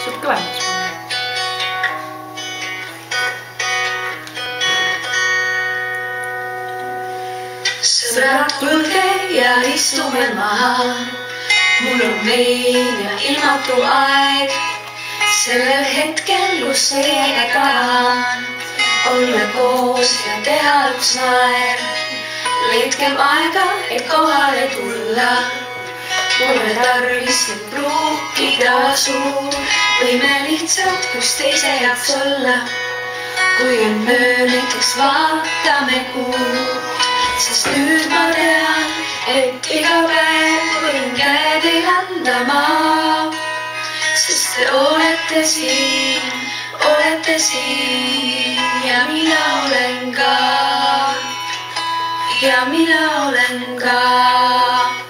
Saab kõvemaks panna. Sõbrad, tulge ja istume maha. Mul on vein ja ilmatu aeg. Sellel hetkel, kus teiega tahan olla koos ja teha üks naer. Leidkem aega, et kohale tulla. Pole tarvis nüüd pruukida suu. Võime lihtsalt üksteise jaoks olla. Kui on öö, näiteks vaatame kuud. Sest nüüd ma tean, et iga päev võin käe teil anda ma. Sest te olete siin ja mina olen ka. Ja mina olen ka.